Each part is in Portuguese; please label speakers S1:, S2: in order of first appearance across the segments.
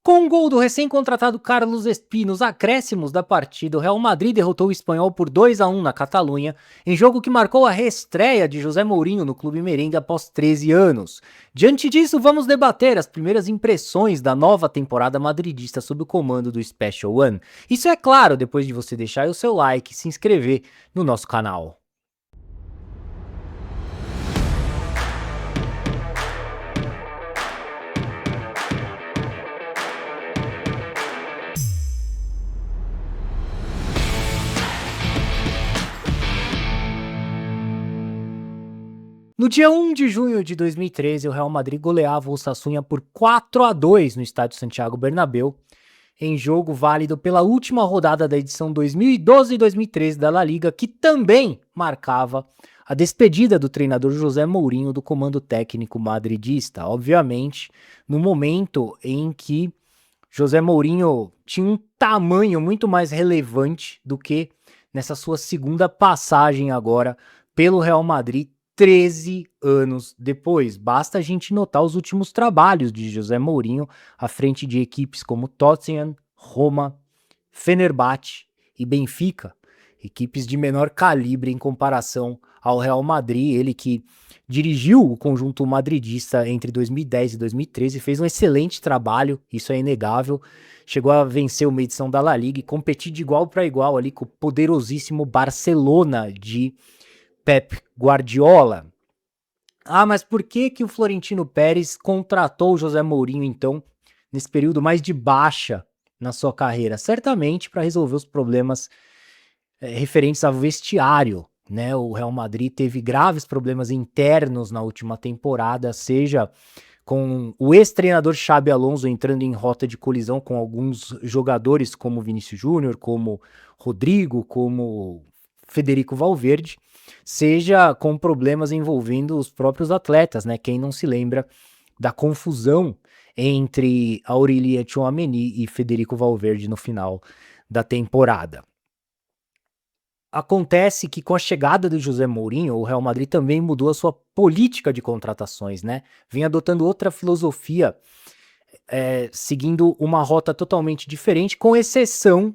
S1: Com o gol do recém-contratado Carlos Espí nos acréscimos da partida, o Real Madrid derrotou o Espanhol por 2-1 na Catalunha, em jogo que marcou a reestreia de José Mourinho no clube merengue após 13 anos. Diante disso, vamos debater as primeiras impressões da nova temporada madridista sob o comando do Special One. Isso é claro, depois de você deixar o seu like e se inscrever no nosso canal. No dia 1 de junho de 2013, o Real Madrid goleava o Osasuna por 4-2 no estádio Santiago Bernabéu, em jogo válido pela última rodada da edição 2012 e 2013 da La Liga, que também marcava a despedida do treinador José Mourinho do comando técnico madridista. Obviamente, no momento em que José Mourinho tinha um tamanho muito mais relevante do que nessa sua segunda passagem agora pelo Real Madrid, 13 anos depois. Basta a gente notar os últimos trabalhos de José Mourinho à frente de equipes como Tottenham, Roma, Fenerbahçe e Benfica, equipes de menor calibre em comparação ao Real Madrid, ele que dirigiu o conjunto madridista entre 2010 e 2013, fez um excelente trabalho, isso é inegável, chegou a vencer uma edição da La Liga e competir de igual para igual ali com o poderosíssimo Barcelona de Pep Guardiola. Mas por que o Florentino Pérez contratou o José Mourinho, então, nesse período mais de baixa na sua carreira? Certamente para resolver os problemas referentes ao vestiário, né? O Real Madrid teve graves problemas internos na última temporada, seja com o ex-treinador Xabi Alonso entrando em rota de colisão com alguns jogadores como Vinícius Júnior, como Rodrigo, como Federico Valverde, seja com problemas envolvendo os próprios atletas, né? Quem não se lembra da confusão entre Aurélien Tchouaméni e Federico Valverde no final da temporada. Acontece que com a chegada do José Mourinho, o Real Madrid também mudou a sua política de contratações, né? Vem adotando outra filosofia, seguindo uma rota totalmente diferente, com exceção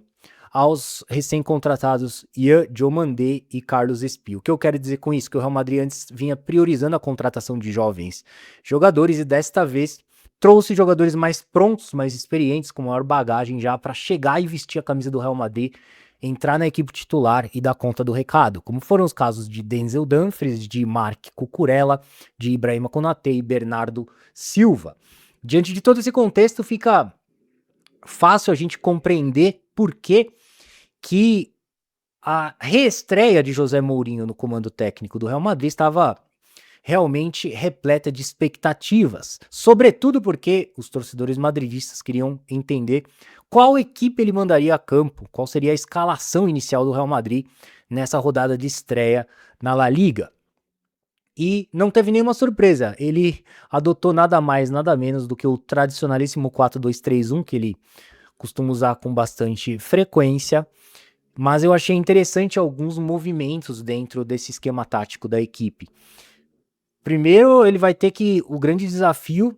S1: aos recém-contratados Ian Diomandé e Carlos Espí. O que eu quero dizer com isso? Que o Real Madrid antes vinha priorizando a contratação de jovens jogadores e desta vez trouxe jogadores mais prontos, mais experientes, com maior bagagem já para chegar e vestir a camisa do Real Madrid, entrar na equipe titular e dar conta do recado, como foram os casos de Denzel Dumfries, de Marc Cucurella, de Ibrahima Konaté e Bernardo Silva. Diante de todo esse contexto, fica fácil a gente compreender por que a reestreia de José Mourinho no comando técnico do Real Madrid estava realmente repleta de expectativas, sobretudo porque os torcedores madridistas queriam entender qual equipe ele mandaria a campo, qual seria a escalação inicial do Real Madrid nessa rodada de estreia na La Liga. E não teve nenhuma surpresa, ele adotou nada mais, nada menos do que o tradicionalíssimo 4-2-3-1, que ele costuma usar com bastante frequência, mas eu achei interessante alguns movimentos dentro desse esquema tático da equipe. Primeiro, ele vai ter o grande desafio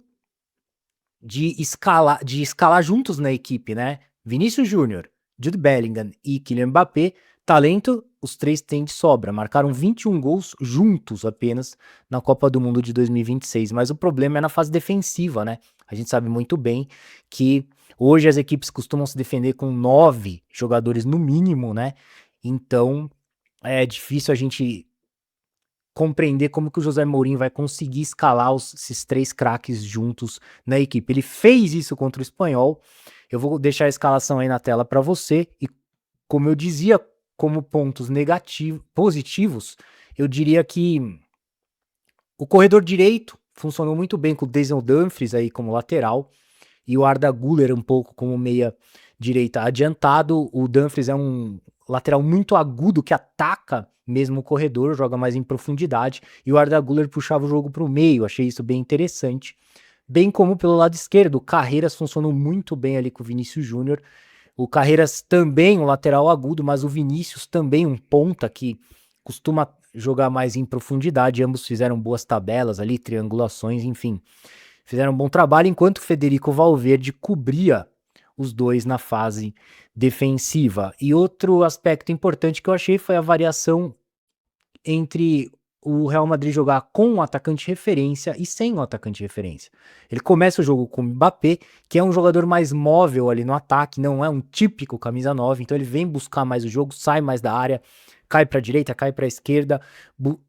S1: de escalar juntos na equipe, né? Vinícius Júnior, Jude Bellingham e Kylian Mbappé, talento, os três têm de sobra. Marcaram 21 gols juntos apenas na Copa do Mundo de 2026, mas o problema é na fase defensiva, né? A gente sabe muito bem que hoje as equipes costumam se defender com 9 jogadores no mínimo, né? Então é difícil a gente compreender como que o José Mourinho vai conseguir escalar esses três craques juntos na equipe. Ele fez isso contra o Espanhol. Eu vou deixar a escalação aí na tela para você. E como eu dizia, como pontos positivos, eu diria que o corredor direito funcionou muito bem com o Denzel Dumfries aí como lateral e o Arda Güler um pouco como meia direita adiantado. O Dumfries é um lateral muito agudo que ataca mesmo o corredor, joga mais em profundidade, e o Arda Güler puxava o jogo para o meio, achei isso bem interessante. Bem como pelo lado esquerdo, o Carreiras funcionou muito bem ali com o Vinícius Júnior, o Carreiras também um lateral agudo, mas o Vinícius também um ponta que costuma jogar mais em profundidade, ambos fizeram boas tabelas ali, triangulações, enfim. fizeram um bom trabalho, enquanto o Federico Valverde cobria os dois na fase defensiva. E outro aspecto importante que eu achei foi a variação entre o Real Madrid jogar com um atacante referência e sem um atacante referência. Ele começa o jogo com o Mbappé, que é um jogador mais móvel ali no ataque, não é um típico camisa 9, então ele vem buscar mais o jogo, sai mais da área, cai para a direita, cai para a esquerda,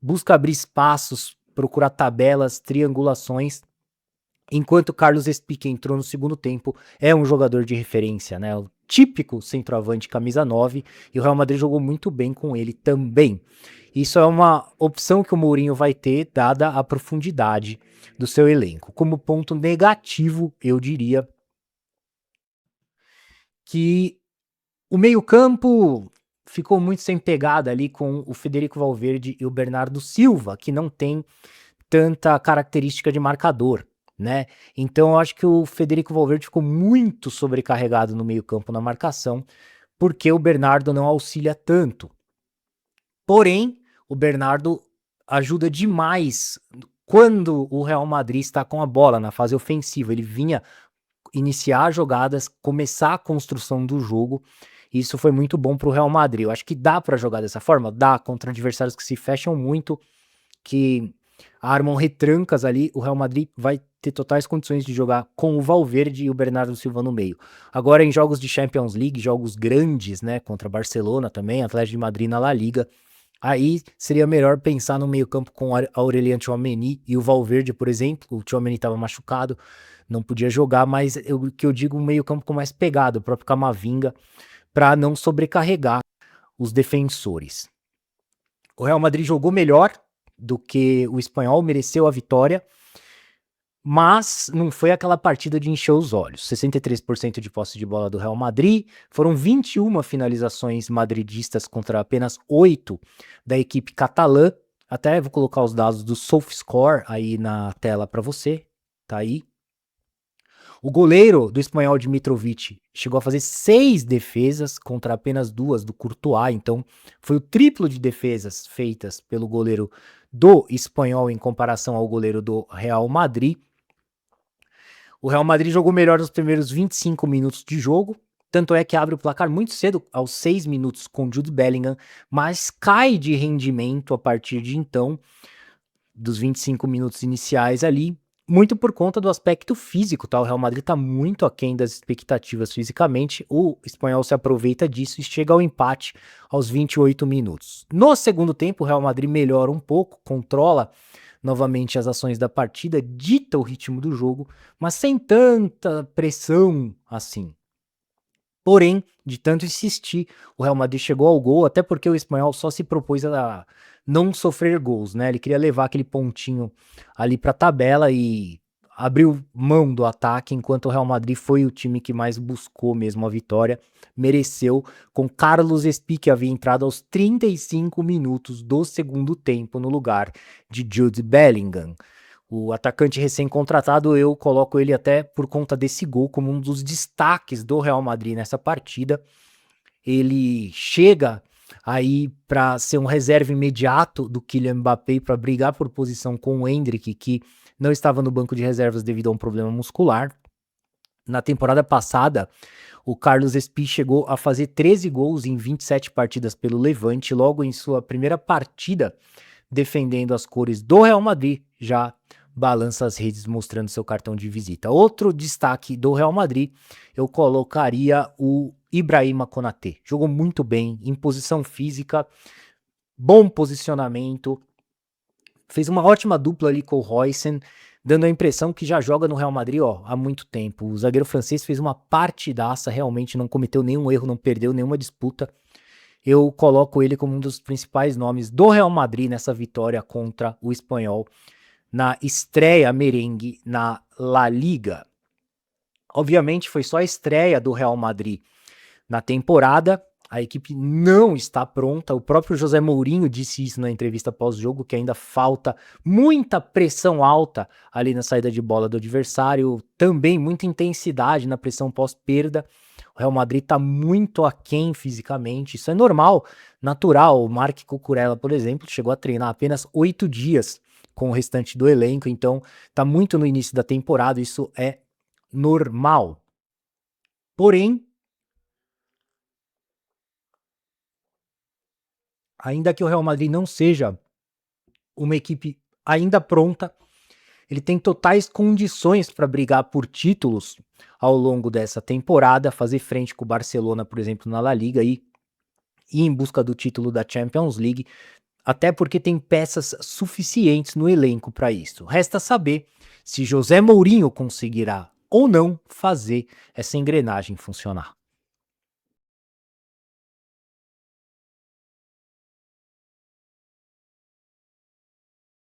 S1: busca abrir espaços, procurar tabelas, triangulações, enquanto o Carlos Espí, que entrou no segundo tempo, é um jogador de referência, né? O típico centroavante camisa 9, e o Real Madrid jogou muito bem com ele também. Isso é uma opção que o Mourinho vai ter, dada a profundidade do seu elenco. Como ponto negativo, eu diria que o meio-campo ficou muito sem pegada ali com o Federico Valverde e o Bernardo Silva, que não tem tanta característica de marcador, né? Então eu acho que o Federico Valverde ficou muito sobrecarregado no meio-campo na marcação, porque o Bernardo não auxilia tanto. Porém, o Bernardo ajuda demais quando o Real Madrid está com a bola na fase ofensiva. Ele vinha iniciar jogadas, começar a construção do jogo. Isso foi muito bom para o Real Madrid. Eu acho que dá para jogar dessa forma? Dá, contra adversários que se fecham muito, que armam retrancas ali. O Real Madrid vai ter totais condições de jogar com o Valverde e o Bernardo Silva no meio. Agora, em jogos de Champions League, jogos grandes, né, contra Barcelona também, Atlético de Madrid na La Liga, aí seria melhor pensar no meio-campo com a Aurélien Tchouaméni e o Valverde, por exemplo. O Tchouaméni estava machucado, não podia jogar, mas o que eu digo, um meio-campo com mais pegada, o próprio Camavinga, para não sobrecarregar os defensores. O Real Madrid jogou melhor do que o Espanhol, mereceu a vitória, mas não foi aquela partida de encher os olhos. 63% de posse de bola do Real Madrid, foram 21 finalizações madridistas contra apenas 8 da equipe catalã. Até vou colocar os dados do SofaScore aí na tela para você, tá aí. O goleiro do Espanhol, Dimitrovic, chegou a fazer 6 defesas contra apenas 2 do Courtois, então foi o triplo de defesas feitas pelo goleiro do Espanhol em comparação ao goleiro do Real Madrid. O Real Madrid jogou melhor nos primeiros 25 minutos de jogo, tanto é que abre o placar muito cedo, aos 6 minutos com Jude Bellingham, mas cai de rendimento a partir de então, dos 25 minutos iniciais ali, muito por conta do aspecto físico, tá? O Real Madrid tá muito aquém das expectativas fisicamente, o Espanhol se aproveita disso e chega ao empate aos 28 minutos. No segundo tempo, o Real Madrid melhora um pouco, controla novamente as ações da partida, dita o ritmo do jogo, mas sem tanta pressão assim. Porém, de tanto insistir, o Real Madrid chegou ao gol, até porque o Espanhol só se propôs a não sofrer gols, né? Ele queria levar aquele pontinho ali para a tabela e abriu mão do ataque, enquanto o Real Madrid foi o time que mais buscou mesmo a vitória, mereceu, com Carlos Espí, que havia entrado aos 35 minutos do segundo tempo no lugar de Jude Bellingham. O atacante recém-contratado, eu coloco ele até por conta desse gol como um dos destaques do Real Madrid nessa partida. Ele chega aí para ser um reserva imediato do Kylian Mbappé para brigar por posição com o Endrick, que não estava no banco de reservas devido a um problema muscular. Na temporada passada, o Carlos Espí chegou a fazer 13 gols em 27 partidas pelo Levante, logo em sua primeira partida defendendo as cores do Real Madrid, já balança as redes mostrando seu cartão de visita. Outro destaque do Real Madrid, eu colocaria o Ibrahima Konaté. Jogou muito bem, em posição física, bom posicionamento, fez uma ótima dupla ali com o Roysen, dando a impressão que já joga no Real Madrid há muito tempo. O zagueiro francês fez uma partidaça, realmente não cometeu nenhum erro, não perdeu nenhuma disputa. Eu coloco ele como um dos principais nomes do Real Madrid nessa vitória contra o Espanhol na estreia merengue na La Liga. Obviamente foi só a estreia do Real Madrid na temporada, a equipe não está pronta, o próprio José Mourinho disse isso na entrevista pós-jogo, que ainda falta muita pressão alta ali na saída de bola do adversário, também muita intensidade na pressão pós-perda. O Real Madrid está muito aquém fisicamente, isso é normal, natural. O Marc Cucurella, por exemplo, chegou a treinar apenas 8 dias com o restante do elenco, então tá muito no início da temporada, isso é normal. Porém, ainda que o Real Madrid não seja uma equipe ainda pronta, ele tem totais condições para brigar por títulos ao longo dessa temporada, fazer frente com o Barcelona, por exemplo, na La Liga e ir em busca do título da Champions League, até porque tem peças suficientes no elenco para isso. Resta saber se José Mourinho conseguirá ou não fazer essa engrenagem funcionar.